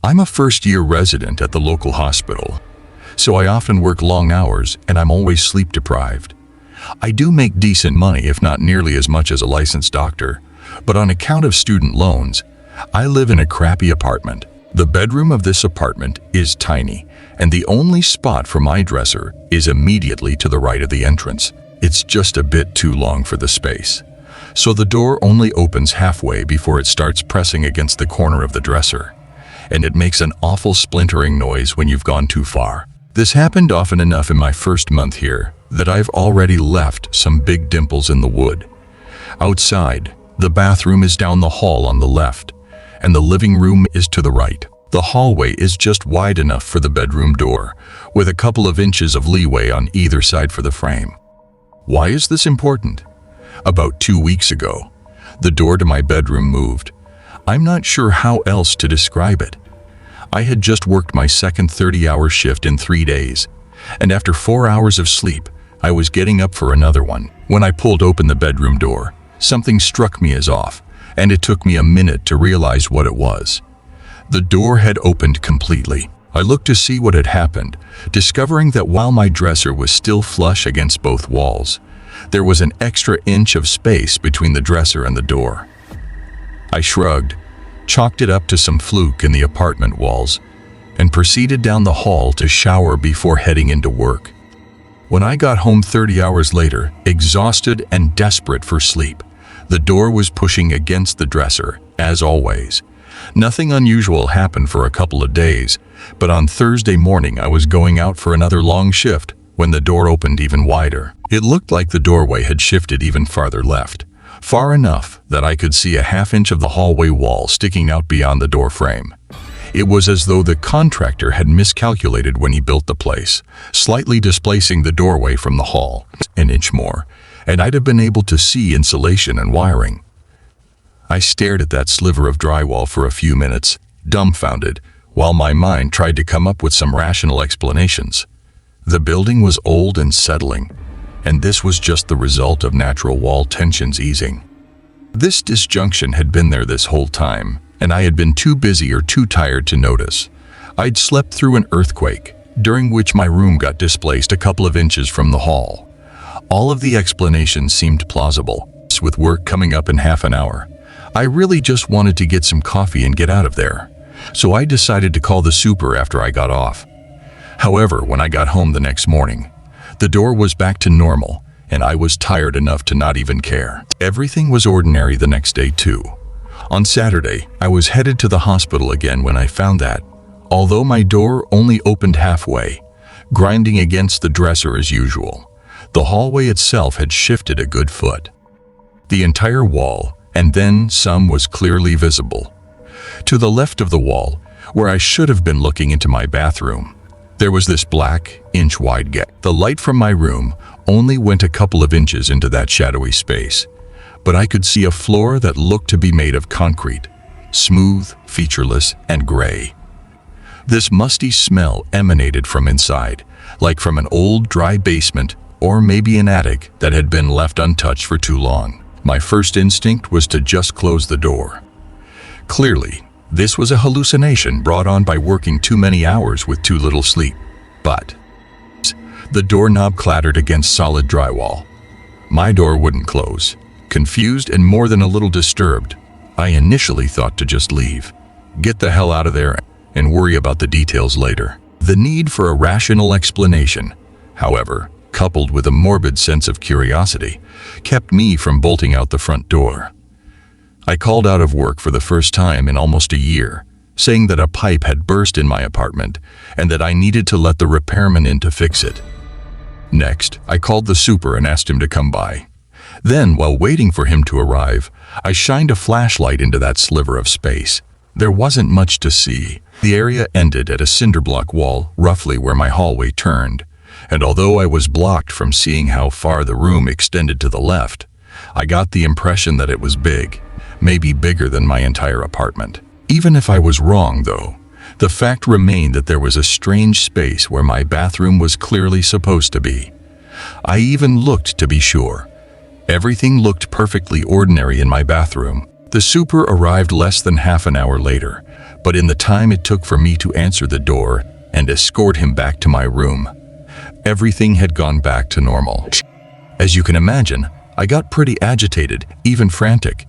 I'm a first-year resident at the local hospital, so I often work long hours and I'm always sleep-deprived. I do make decent money, if not nearly as much as a licensed doctor, but on account of student loans, I live in a crappy apartment. The bedroom of this apartment is tiny, and the only spot for my dresser is immediately to the right of the entrance. It's just a bit too long for the space, so the door only opens halfway before it starts pressing against the corner of the dresser, and it makes an awful splintering noise when you've gone too far. This happened often enough in my first month here that I've already left some big dimples in the wood. Outside, the bathroom is down the hall on the left, and the living room is to the right. The hallway is just wide enough for the bedroom door, with a couple of inches of leeway on either side for the frame. Why is this important? About 2 weeks ago, the door to my bedroom moved. I'm not sure how else to describe it. I had just worked my second 30-hour shift in 3 days, and after 4 hours of sleep, I was getting up for another one. When I pulled open the bedroom door, something struck me as off, and it took me a minute to realize what it was. The door had opened completely. I looked to see what had happened, discovering that while my dresser was still flush against both walls, there was an extra inch of space between the dresser and the door. I shrugged, chalked it up to some fluke in the apartment walls, and proceeded down the hall to shower before heading into work. When I got home 30 hours later, exhausted and desperate for sleep, the door was pushing against the dresser, as always. Nothing unusual happened for a couple of days, but on Thursday morning I was going out for another long shift when the door opened even wider. It looked like the doorway had shifted even farther left, far enough that I could see a half-inch of the hallway wall sticking out beyond the door frame. It was as though the contractor had miscalculated when he built the place, slightly displacing the doorway from the hall an inch more, and I'd have been able to see insulation and wiring. I stared at that sliver of drywall for a few minutes, dumbfounded, while my mind tried to come up with some rational explanations. The building was old and settling, and this was just the result of natural wall tensions easing. This disjunction had been there this whole time, and I had been too busy or too tired to notice. I'd slept through an earthquake, during which my room got displaced a couple of inches from the hall. All of the explanations seemed plausible. With work coming up in half an hour, I really just wanted to get some coffee and get out of there, so I decided to call the super after I got off. However, when I got home the next morning, the door was back to normal, and I was tired enough to not even care. Everything was ordinary the next day too. On Saturday, I was headed to the hospital again when I found that, although my door only opened halfway, grinding against the dresser as usual, the hallway itself had shifted a good foot. The entire wall, and then some, was clearly visible. To the left of the wall, where I should have been looking into my bathroom, there was this black, inch-wide gap. The light from my room only went a couple of inches into that shadowy space, but I could see a floor that looked to be made of concrete, smooth, featureless, and gray. This musty smell emanated from inside, like from an old, dry basement or maybe an attic that had been left untouched for too long. My first instinct was to just close the door. Clearly, this was a hallucination brought on by working too many hours with too little sleep. But the doorknob clattered against solid drywall. My door wouldn't close. Confused and more than a little disturbed, I initially thought to just leave, get the hell out of there, and worry about the details later. The need for a rational explanation, however, coupled with a morbid sense of curiosity, kept me from bolting out the front door. I called out of work for the first time in almost a year, saying that a pipe had burst in my apartment and that I needed to let the repairman in to fix it. Next, I called the super and asked him to come by. Then, while waiting for him to arrive, I shined a flashlight into that sliver of space. There wasn't much to see. The area ended at a cinder block wall, roughly where my hallway turned, and although I was blocked from seeing how far the room extended to the left, I got the impression that it was big, maybe bigger than my entire apartment. Even if I was wrong, though, the fact remained that there was a strange space where my bathroom was clearly supposed to be. I even looked to be sure. Everything looked perfectly ordinary in my bathroom. The super arrived less than half an hour later, but in the time it took for me to answer the door and escort him back to my room, everything had gone back to normal. As you can imagine, I got pretty agitated, even frantic.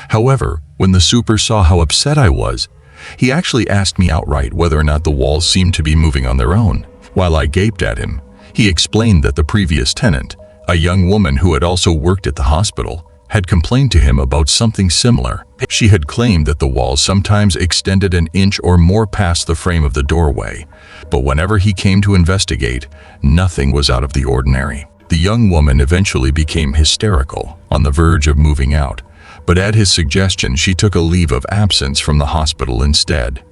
However, when the super saw how upset I was, he actually asked me outright whether or not the walls seemed to be moving on their own. While I gaped at him, he explained that the previous tenant, a young woman who had also worked at the hospital, had complained to him about something similar. She had claimed that the walls sometimes extended an inch or more past the frame of the doorway, but whenever he came to investigate, nothing was out of the ordinary. The young woman eventually became hysterical, on the verge of moving out, but at his suggestion she took a leave of absence from the hospital instead.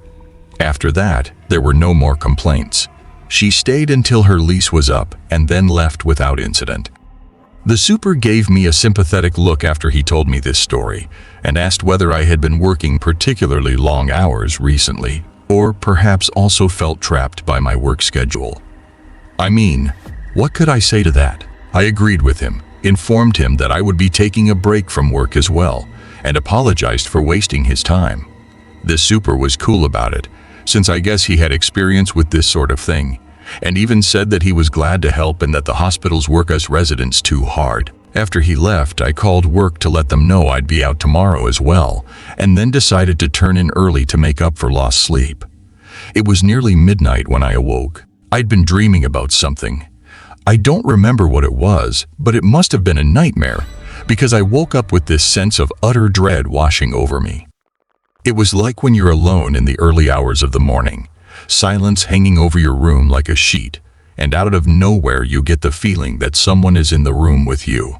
After that, there were no more complaints. She stayed until her lease was up and then left without incident. The super gave me a sympathetic look after he told me this story and asked whether I had been working particularly long hours recently, or perhaps also felt trapped by my work schedule. I mean, what could I say to that? I agreed with him, informed him that I would be taking a break from work as well, and apologized for wasting his time. The super was cool about it, since I guess he had experience with this sort of thing, and even said that he was glad to help and that the hospitals work us residents too hard. After he left, I called work to let them know I'd be out tomorrow as well, and then decided to turn in early to make up for lost sleep. It was nearly midnight when I awoke. I'd been dreaming about something. I don't remember what it was, but it must have been a nightmare, because I woke up with this sense of utter dread washing over me. It was like when you're alone in the early hours of the morning, silence hanging over your room like a sheet, and out of nowhere you get the feeling that someone is in the room with you,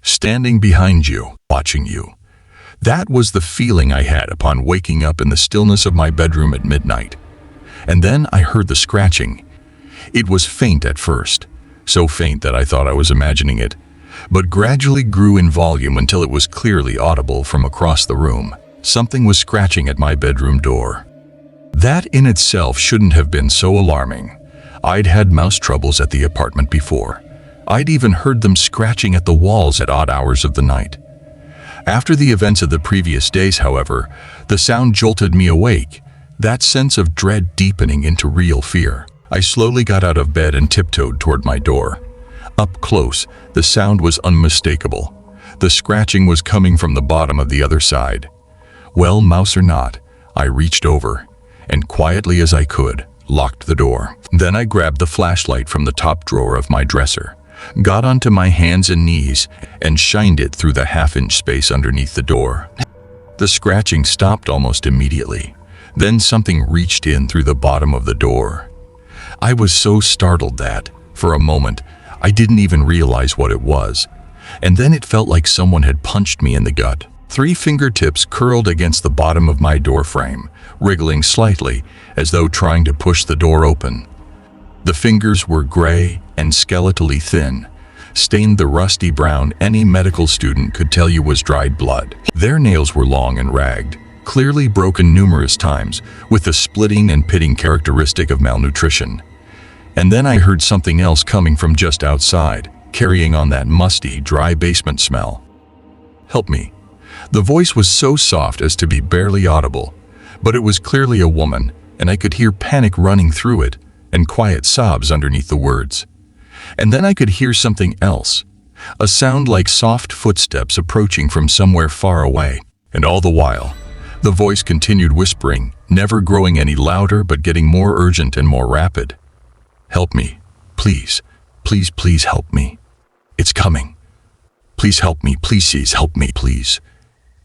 standing behind you, watching you. That was the feeling I had upon waking up in the stillness of my bedroom at midnight. And then I heard the scratching. It was faint at first, so faint that I thought I was imagining it, but gradually grew in volume until it was clearly audible from across the room. Something was scratching at my bedroom door. That in itself shouldn't have been so alarming. I'd had mouse troubles at the apartment before. I'd even heard them scratching at the walls at odd hours of the night. After the events of the previous days, however, the sound jolted me awake, that sense of dread deepening into real fear. I slowly got out of bed and tiptoed toward my door. Up close, the sound was unmistakable. The scratching was coming from the bottom of the other side. Well, mouse or not, I reached over, and quietly as I could, locked the door. Then I grabbed the flashlight from the top drawer of my dresser, got onto my hands and knees, and shined it through the half-inch space underneath the door. The scratching stopped almost immediately. Then something reached in through the bottom of the door. I was so startled that, for a moment, I didn't even realize what it was, and then it felt like someone had punched me in the gut. 3 fingertips curled against the bottom of my door frame, wriggling slightly, as though trying to push the door open. The fingers were gray and skeletally thin, stained the rusty brown any medical student could tell you was dried blood. Their nails were long and ragged, clearly broken numerous times, with the splitting and pitting characteristic of malnutrition. And then I heard something else coming from just outside, carrying on that musty, dry basement smell. "Help me." The voice was so soft as to be barely audible, but it was clearly a woman, and I could hear panic running through it, and quiet sobs underneath the words. And then I could hear something else, a sound like soft footsteps approaching from somewhere far away. And all the while, the voice continued whispering, never growing any louder but getting more urgent and more rapid. "Help me, please, please, please help me. It's coming. Please help me, please help me, please.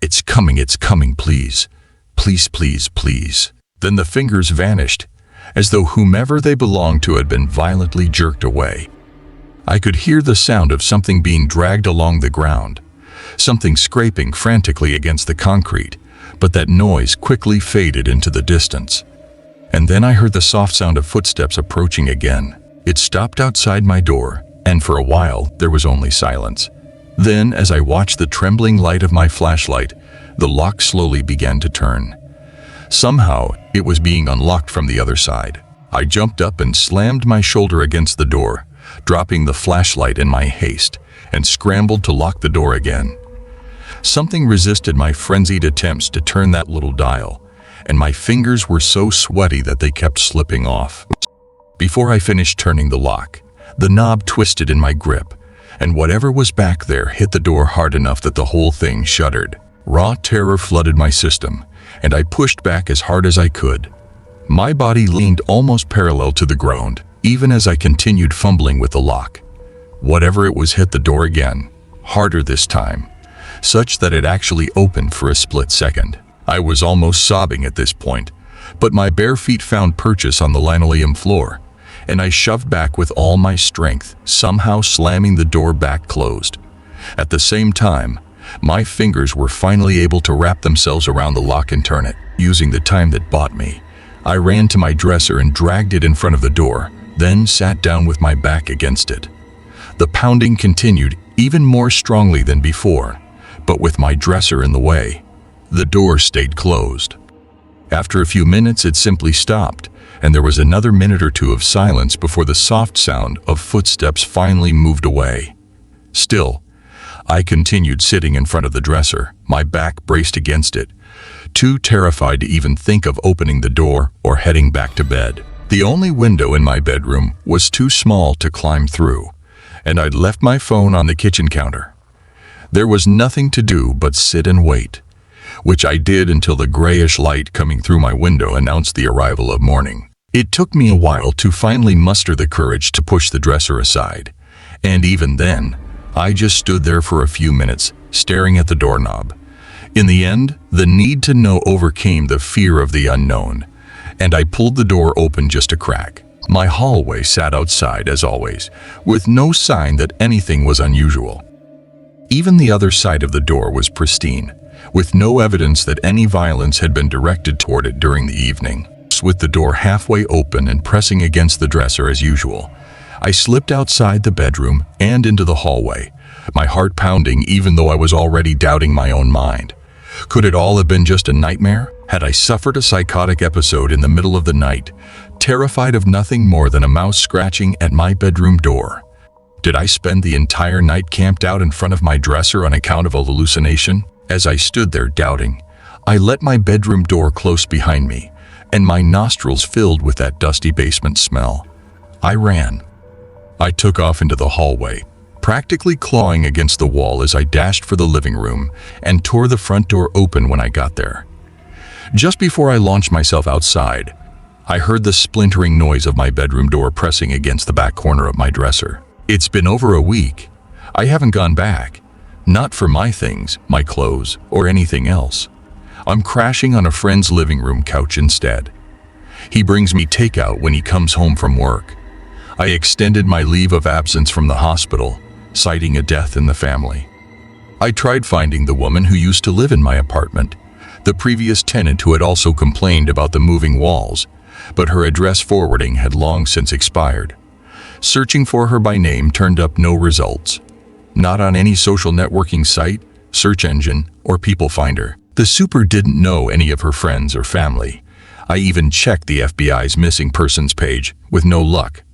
It's coming, please. Please, please, please." Then the fingers vanished, as though whomever they belonged to had been violently jerked away. I could hear the sound of something being dragged along the ground, something scraping frantically against the concrete, but that noise quickly faded into the distance. And then I heard the soft sound of footsteps approaching again. It stopped outside my door, and for a while there was only silence. Then, as I watched the trembling light of my flashlight, the lock slowly began to turn. Somehow, it was being unlocked from the other side. I jumped up and slammed my shoulder against the door, dropping the flashlight in my haste, and scrambled to lock the door again. Something resisted my frenzied attempts to turn that little dial, and my fingers were so sweaty that they kept slipping off. Before I finished turning the lock, the knob twisted in my grip, and whatever was back there hit the door hard enough that the whole thing shuddered. Raw terror flooded my system, and I pushed back as hard as I could. My body leaned almost parallel to the ground, even as I continued fumbling with the lock. Whatever it was hit the door again, harder this time, such that it actually opened for a split second. I was almost sobbing at this point, but my bare feet found purchase on the linoleum floor, and I shoved back with all my strength, somehow slamming the door back closed. At the same time, my fingers were finally able to wrap themselves around the lock and turn it. Using the time that bought me, I ran to my dresser and dragged it in front of the door, then sat down with my back against it. The pounding continued even more strongly than before, but with my dresser in the way, the door stayed closed. After a few minutes, it simply stopped, and there was another minute or two of silence before the soft sound of footsteps finally moved away. Still, I continued sitting in front of the dresser, my back braced against it, too terrified to even think of opening the door or heading back to bed. The only window in my bedroom was too small to climb through, and I'd left my phone on the kitchen counter. There was nothing to do but sit and wait, which I did until the grayish light coming through my window announced the arrival of morning. It took me a while to finally muster the courage to push the dresser aside, and even then, I just stood there for a few minutes, staring at the doorknob. In the end, the need to know overcame the fear of the unknown, and I pulled the door open just a crack. My hallway sat outside as always, with no sign that anything was unusual. Even the other side of the door was pristine, with no evidence that any violence had been directed toward it during the evening. With the door halfway open and pressing against the dresser as usual, I slipped outside the bedroom and into the hallway, my heart pounding even though I was already doubting my own mind. Could it all have been just a nightmare? Had I suffered a psychotic episode in the middle of the night, terrified of nothing more than a mouse scratching at my bedroom door? Did I spend the entire night camped out in front of my dresser on account of a hallucination? As I stood there doubting, I let my bedroom door close behind me, and my nostrils filled with that dusty basement smell. I ran. I took off into the hallway, practically clawing against the wall as I dashed for the living room and tore the front door open when I got there. Just before I launched myself outside, I heard the splintering noise of my bedroom door pressing against the back corner of my dresser. It's been over a week. I haven't gone back. Not for my things, my clothes, or anything else. I'm crashing on a friend's living room couch instead. He brings me takeout when he comes home from work. I extended my leave of absence from the hospital, citing a death in the family. I tried finding the woman who used to live in my apartment, the previous tenant who had also complained about the moving walls, but her address forwarding had long since expired. Searching for her by name turned up no results. Not on any social networking site, search engine, or people finder. The super didn't know any of her friends or family. I even checked the FBI's missing persons page, with no luck.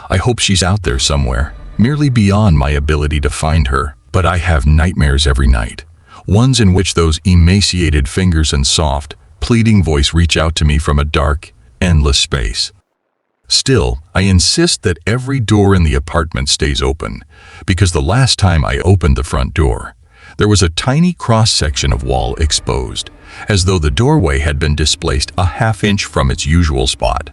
I hope she's out there somewhere, merely beyond my ability to find her, but I have nightmares every night. Ones in which those emaciated fingers and soft, pleading voice reach out to me from a dark, endless space. Still, I insist that every door in the apartment stays open, because the last time I opened the front door, there was a tiny cross-section of wall exposed, as though the doorway had been displaced a half inch from its usual spot.